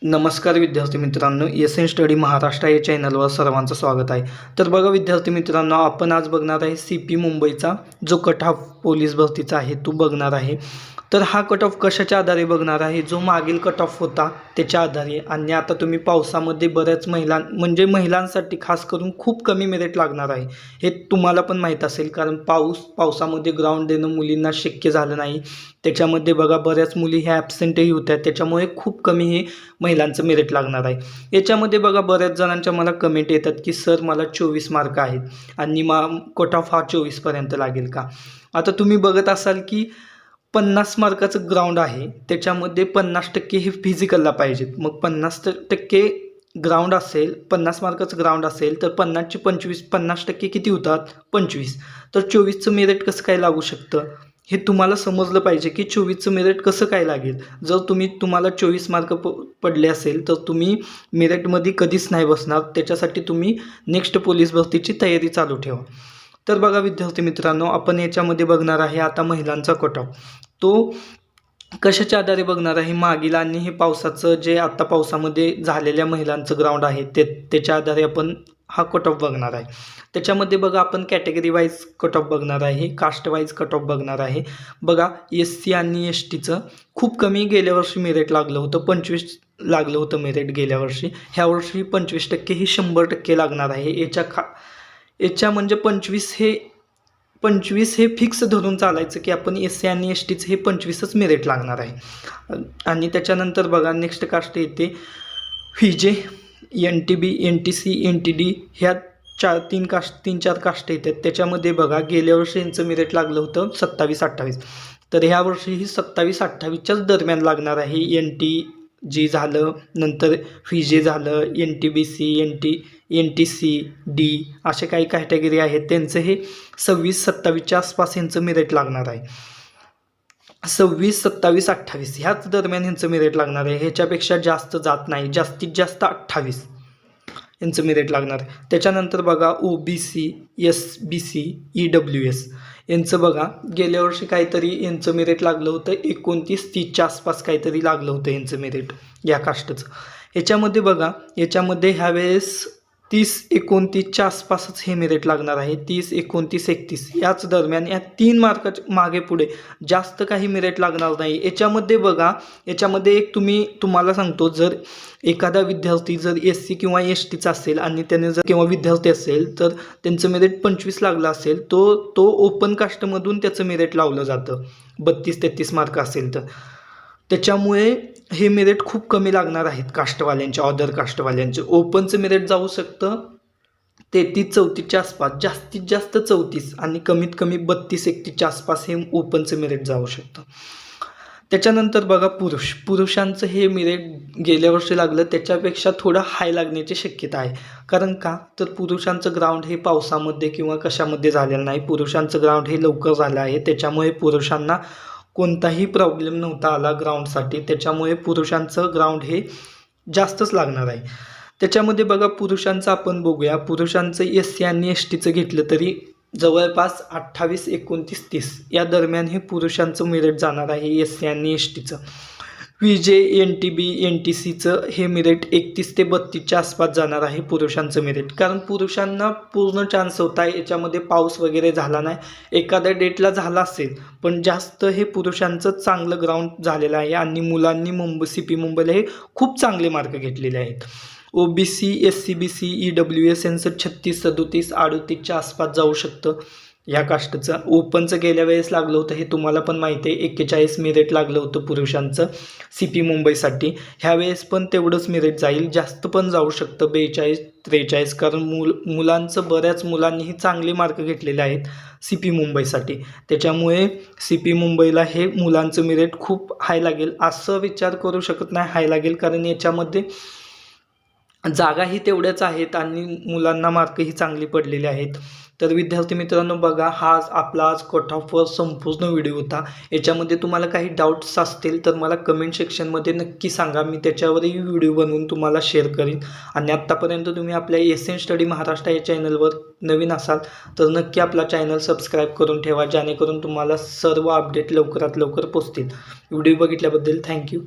नमस्कार विद्यार्थी मित्रांनो, एस एन स्टडी महाराष्ट्र या चॅनलवर सर्वांचं स्वागत आहे. तर बघा विद्यार्थी मित्रांनो, आपण आज बघणार आहे CP मुंबईचा जो कट ऑफ पोलीस भरतीचा आहे तो बघणार आहे. तर हा कट ऑफ कशाच्या आधारे बघणार आहे, जो मागील कट ऑफ होता त्याच्या आधारे. आणि आता तुम्ही पावसामध्ये बऱ्याच महिलांसाठी खास करून खूप कमी मेरिट लागणार आहे, हे तुम्हाला पण माहीत असेल. कारण पावसामध्ये ग्राउंड देणं मुलींना शक्य झालं नाही. त्याच्यामध्ये बघा बऱ्याच मुली ह्या ॲबसेंटही होत्या, त्याच्यामुळे खूप कमी हे महिलांचं मेरिट लागणार आहे. याच्यामध्ये बघा बऱ्याच जणांच्या मला कमेंट येतात की सर मला 24 मार्क आहेत आणि कट ऑफ हा 24पर्यंत लागेल का. आता तुम्ही बघत असाल की 50 मार्काचं ग्राउंड आहे, त्याच्यामध्ये 50% हे फिजिकलला पाहिजेत. मग 50% ग्राउंड असेल, 50 मार्काचं ग्राउंड असेल तर 50चे 25, 50% किती होतात 25. तर 24चं मेरिट कसं काय लागू शकतं हे तुम्हाला समजलं पाहिजे की 24चं मेरिट कसं काय लागेल. जर तुम्हाला 24 मार्क पडले असेल तर तुम्ही मेरिटमध्ये कधीच नाही बसणार. त्याच्यासाठी तुम्ही नेक्स्ट पोलीस भरतीची तयारी चालू ठेवा. तर बघा विद्यार्थी मित्रांनो, आपण याच्यामध्ये बघणार आहे आता महिलांचा कट ऑफ. तो कशाच्या आधारे बघणार आहे, मागील आणि हे पावसाचं जे आता पावसामध्ये झालेल्या महिलांचं ग्राउंड आहे त्याच्या आधारे आपण हा कट ऑफ बघणार आहे. त्याच्यामध्ये बघा आपण कॅटेगरी वाईज कट ऑफ बघणार आहे, कास्ट वाईज कट ऑफ बघणार आहे. बघा SC आणि STचं खूप कमी गेल्या वर्षी मेरिट लागलं होतं, 25 लागलं होतं मेरिट गेल्या वर्षी. ह्या वर्षी 25% ही 100% लागणार आहे. याच्या म्हणजे 25 हे फिक्स धरून चालायचं की आपण SC आणि STचं हे 25च मेरिट लागणार आहे. आणि त्याच्यानंतर बघा नेक्स्ट कास्ट येते FIJE, NTB, NTC, NTD ह्या 3-4 कास्ट येतात. त्याच्यामध्ये बघा गेल्या वर्षी यांचं मेरिट लागलं होतं 27-28. तर ह्या वर्षी ही 27-28च्याच दरम्यान लागणार आहे. NTG झालं, नंतर FIJE झालं, NTBC, NTC-D असे काही कॅटेगरी आहेत, त्यांचं हे 26-27च्या आसपास यांचं मेरिट लागणार आहे. 26, 27, 28 ह्याच दरम्यान यांचं मेरिट लागणार आहे. ह्याच्यापेक्षा जास्त जात नाही, जास्तीत जास्त 28 यांचं मेरिट लागणार आहे. त्याच्यानंतर बघा OBC, SBC, EWS यांचं बघा गेल्या वर्षी काहीतरी यांचं मेरिट लागलं होतं 29-30च्या आसपास काहीतरी लागलं होतं यांचं मेरिट या कास्टचं. याच्यामध्ये बघा याच्यामध्ये ह्यावेळेस 30-29च्या आसपासच हे मेरिट लागणार आहे. 30, 29, 31 याच दरम्यान, या 3 मार्काच्या मागे पुढे जास्त काही मेरिट लागणार नाही. याच्यामध्ये बघा याच्यामध्ये एक तुम्हाला सांगतो, जर एखादा विद्यार्थी जर SC किंवा STचा असेल आणि त्याने जर किंवा विद्यार्थी असेल तर त्यांचं मेरिट 25 लागलं असेल, तो ओपन कास्टमधून त्याचं मेरिट लावलं जातं 32-33 मार्क असेल तर. त्याच्यामुळे हे मेरिट खूप कमी लागणार आहेत कास्टवाल्यांच्या, अदर कास्टवाल्यांचे. ओपनचं मेरिट जाऊ शकतं 33-34च्या आसपास, जास्तीत जास्त 34 आणि कमीत कमी 32-31च्या आसपास हे ओपनचं मेरिट जाऊ शकतं. त्याच्यानंतर बघा पुरुषांचं हे मेरिट गेल्या वर्षी लागलं त्याच्यापेक्षा थोडं हाय लागण्याची शक्यता आहे. कारण का तर पुरुषांचं ग्राउंड हे पावसामध्ये किंवा कशामध्ये झालेलं नाही, पुरुषांचं ग्राउंड हे लवकर झालं आहे. त्याच्यामुळे पुरुषांना कोणताही प्रॉब्लेम नव्हता आला ग्राउंडसाठी, त्याच्यामुळे पुरुषांचं ग्राउंड हे जास्तच लागणार आहे. त्याच्यामध्ये बघा पुरुषांचं आपण बघूया. पुरुषांचं SC आणि STचं घेतलं तरी जवळपास 28, 29, 30 या दरम्यान हे पुरुषांचं मेरिट जाणार आहे SC आणि STचं. FIJE, NTB, NTCचं हे मेरिट 31 ते 32च्या आसपास जाणार आहे पुरुषांचं मेरिट. कारण पुरुषांना पूर्ण चान्स होता, याच्यामध्ये पाऊस वगैरे झाला नाही. एखाद्या डेटला झाला असेल पण जास्त हे पुरुषांचं चांगलं ग्राउंड झालेलं आहे आणि मुलांनी CP मुंबईला हे खूप चांगले मार्क घेतलेले आहेत. OBC, SCBC, EWS यांचं 36, 37, 38च्या आसपास जाऊ शकतं या कास्टचं. ओपनचं गेल्या वेळेस लागलं होतं हे तुम्हाला पण माहिती आहे, 41 मेरिट लागलं होतं पुरुषांचं CP मुंबईसाठी. ह्यावेळेस पण तेवढंच मेरिट जाईल, जास्त पण जाऊ शकतं 42-43, कारण बऱ्याच मुलांनीही चांगले मार्क घेतलेले आहेत CP मुंबईसाठी. त्याच्यामुळे CP मुंबईला हे मुलांचं मेरिट खूप हाय लागेल असं विचार करू शकत नाही हाय लागेल, कारण याच्यामध्ये जागाही तेवढ्याच आहेत आणि मुलांना मार्कही चांगली पडलेले आहेत. तर विद्यार्थी मित्रांनो बघा, हा आपला आज कट ऑफवर संपूर्ण व्हिडिओ होता. याच्यामध्ये तुम्हाला काही डाऊट्स असतील तर मला कमेंट सेक्शनमध्ये नक्की सांगा, मी त्याच्यावरही व्हिडिओ बनवून तुम्हाला शेअर करीन. आणि आत्तापर्यंत तुम्ही आपल्या SN स्टडी महाराष्ट्र या चॅनलवर नवीन असाल तर नक्की आपला चॅनल सबस्क्राईब करून ठेवा, जेणेकरून तुम्हाला सर्व अपडेट लवकरात लवकर पोचतील. व्हिडिओ बघितल्याबद्दल थँक्यू.